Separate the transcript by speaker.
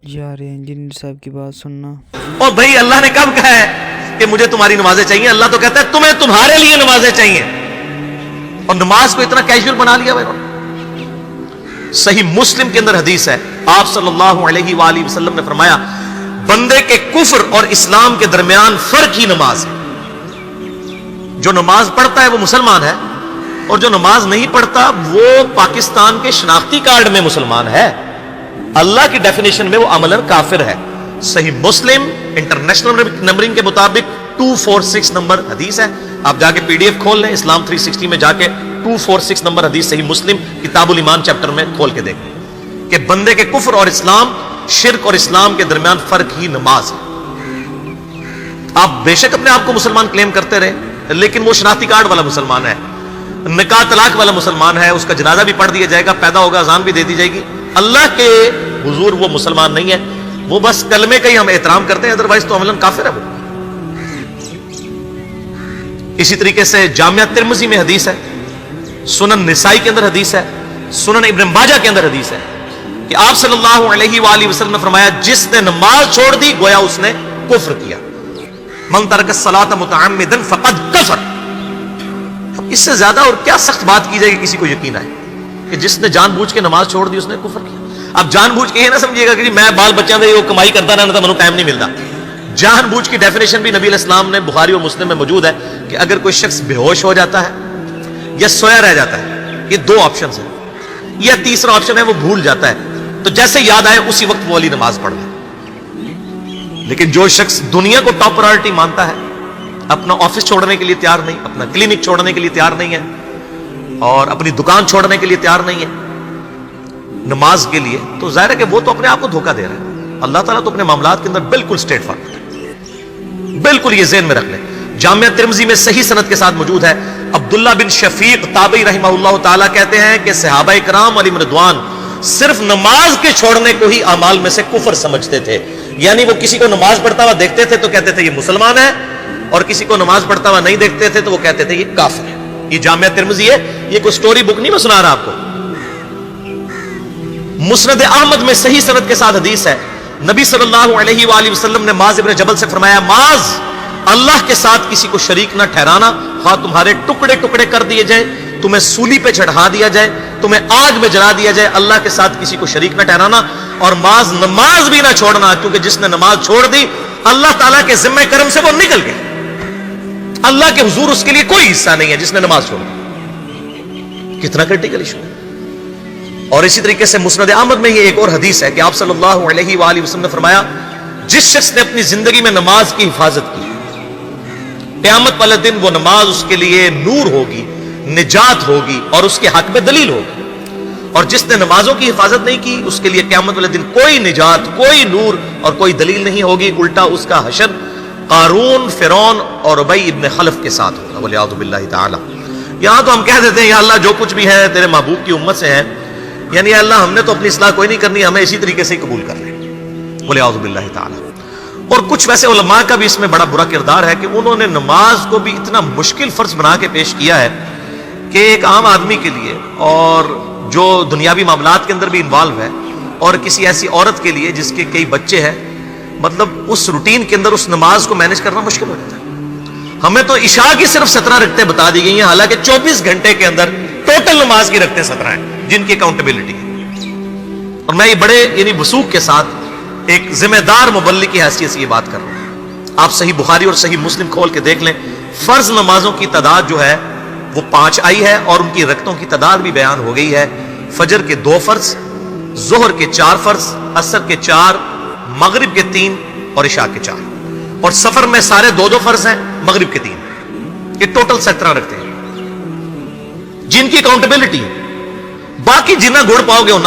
Speaker 1: یار انجینئر صاحب کی بات سننا.
Speaker 2: اور بھائی اللہ نے کب کہا ہے کہ مجھے تمہاری نمازیں چاہیے؟ اللہ تو کہتا ہے تمہیں تمہارے لیے نمازیں چاہیے. اور نماز کو اتنا کیجول بنا لیا بھائی. صحیح مسلم کے اندر حدیث ہے، آپ صلی اللہ علیہ وآلہ وسلم نے فرمایا بندے کے کفر اور اسلام کے درمیان فرق ہی نماز ہے. جو نماز پڑھتا ہے وہ مسلمان ہے، اور جو نماز نہیں پڑھتا وہ پاکستان کے شناختی کارڈ میں مسلمان ہے، اللہ کی ڈیفینیشن میں وہ عملاً کافر ہے. صحیح مسلم انٹرنیشنل نمبرنگ کے مطابق 246 نمبر حدیث ہے. آپ جا کے پی ڈی ایف کھول لیں، اسلام 360 میں جا کے 246 نمبر حدیث صحیح مسلم کتاب الایمان چیپٹر میں کھول کے دیکھیں کہ بندے کے کفر اور اسلام، شرک اور اسلام کے درمیان فرق ہی نماز ہے. آپ بے شک اپنے آپ کو مسلمان کلیم کرتے رہے، لیکن وہ شناختی کارڈ والا مسلمان ہے، نکاح طلاق والا مسلمان ہے، اس کا جنازہ بھی پڑھ دیا جائے گا، پیدا ہوگا اذان بھی دے دی جائے گی. اللہ کے حضور وہ مسلمان نہیں ہے، وہ بس کلمے کا ہی ہم احترام کرتے ہیں، ادروائز تو عملاً کافر ہے وہ. اسی طریقے سے جامعہ ترمذی میں حدیث ہے، سنن نسائی کے اندر حدیث ہے، سنن ابن ماجہ کے اندر حدیث ہے کہ آپ صلی اللہ علیہ وآلہ وسلم نے فرمایا جس نے نماز چھوڑ دی گویا اس نے کفر کیا. من ترک الصلاۃ متعمدا فقد کفر. اس سے زیادہ اور کیا سخت بات کی جائے کہ کسی کو یقین آئے کہ جس نے جان بوجھ کے نماز چھوڑ دی اس نے کفر کیا. اب جان بوجھ کے یہ نہ سمجھیے گا کہ میں بال بچوں دے وہ کمائی کرتا رہنا تھا، مجھے ٹائم نہیں ملتا. جان بوجھ کی ڈیفینیشن بھی نبی علیہ السلام نے بخاری اور مسلم میں موجود ہے کہ اگر کوئی شخص بے ہوش ہو جاتا ہے یا سویا رہ جاتا ہے، یہ دو آپشنز ہیں، یا تیسرا آپشن ہے وہ بھول جاتا ہے، تو جیسے یاد آئے اسی وقت وہ والی نماز پڑھ لے. لیکن جو شخص دنیا کو ٹاپ پرائورٹی مانتا ہے، اپنا آفس چھوڑنے کے لیے تیار نہیں، اپنا کلینک چھوڑنے کے لیے تیار نہیں ہے، اور اپنی دکان چھوڑنے کے لیے تیار نہیں ہے نماز کے لیے، تو ظاہر ہے کہ وہ تو اپنے آپ کو دھوکہ دے رہا ہے. اللہ تعالیٰ تو اپنے معاملات کے اندر بالکل اسٹریٹ فارورڈ ہے، بالکل یہ ذہن میں رکھ لیں. جامعہ ترمذی میں صحیح سند کے ساتھ موجود ہے، عبداللہ بن شفیق تابعی رحمہ اللہ تعالیٰ کہتے ہیں کہ صحابہ کرام علیہم رضوان صرف نماز کے چھوڑنے کو ہی اعمال میں سے کفر سمجھتے تھے. یعنی وہ کسی کو نماز پڑھتا ہوا دیکھتے تھے تو کہتے تھے یہ مسلمان ہے، اور کسی کو نماز پڑھتا ہوا نہیں دیکھتے تھے تو وہ کہتے تھے یہ کافر ہے. یہ جامعہ ترمذی ہے، یہ کوئی سٹوری بک نہیں میں سنا رہا آپ کو. مسند احمد میں صحیح سند کے ساتھ حدیث ہے، نبی صلی اللہ علیہ وآلہ وسلم نے معاذ ابن جبل سے فرمایا معاذ اللہ کے ساتھ کسی کو شریک نہ ٹھہرانا، خواہ تمہارے ٹکڑے ٹکڑے کر دیے جائیں، تمہیں سولی پہ چڑھا دیا جائے، تمہیں آگ میں جلا دیا جائے، اللہ کے ساتھ کسی کو شریک نہ ٹھہرانا. اور معاذ نماز بھی نہ چھوڑنا، کیونکہ جس نے نماز چھوڑ دی اللہ تعالیٰ کے ذمہ کرم سے وہ نکل گیا، اللہ کے حضور اس کے لیے کوئی حصہ نہیں ہے جس نے نماز چھوڑ دی. کتنا کرٹیکل ایشو ہے. اور اسی طریقے سے مسند احمد میں یہ ایک اور حدیث ہے کہ آپ صلی اللہ علیہ وآلہ وسلم نے فرمایا جس شخص نے اپنی زندگی میں نماز کی حفاظت کی، قیامت والے دن وہ نماز اس کے لیے نور ہوگی، نجات ہوگی، اور اس کے حق میں دلیل ہوگی. اور جس نے نمازوں کی حفاظت نہیں کی اس کے لیے قیامت والے دن کوئی نجات، کوئی نور اور کوئی دلیل نہیں ہوگی، الٹا اس کا حشر قارون، فرعون اور ابی ابن خلف کے ساتھ ہوگا والعیاذ باللہ تعالی. یہاں تو ہم کہہ دیتے ہیں یا اللہ جو کچھ بھی ہے تیرے محبوب کی امت سے ہے، یعنی اللہ ہم نے تو اپنی اصلاح کوئی نہیں کرنی، ہمیں اسی طریقے سے ہی قبول کر لیں والعیاذ باللہ تعالی. اور کچھ ویسے علماء کا بھی اس میں بڑا برا کردار ہے کہ انہوں نے نماز کو بھی اتنا مشکل فرض بنا کے پیش کیا ہے کہ ایک عام آدمی کے لیے، اور جو دنیاوی معاملات کے اندر بھی انوالو ہے، اور کسی ایسی عورت کے لیے جس کے کئی بچے ہیں، مطلب اس روٹین کے اندر اس نماز کو مینج کرنا مشکل ہو جاتا ہے. ہمیں تو عشاء کی صرف 17 رکعتیں بتا دی گئی ہیں، حالانکہ 24 گھنٹے کے اندر ٹوٹل نماز کی رکعتیں 17 ہیں جن کی اکاؤنٹیبلٹی ہے. اور میں یہ بڑے یعنی وثوق کے ساتھ ایک ذمہ دار مبلغ کی حیثیت سے یہ بات کر رہا ہوں. آپ صحیح بخاری اور صحیح مسلم کھول کے دیکھ لیں، فرض نمازوں کی تعداد جو ہے وہ 5 آئی ہے، اور ان کی رکعتوں کی تعداد بھی بیان ہو گئی ہے. فجر کے 2 فرض، ظہر کے 4 فرض، عصر کے 4، مغرب کے 3 اور عشاء کے 4. اور سفر میں سارے 2 فرض ہیں، مغرب کے 3. یہ ٹوٹل 17 رکھتے ہیں جن کی اکاؤنٹیبلٹی ہے. باقی جنہ گڑ پاؤ گے انہاں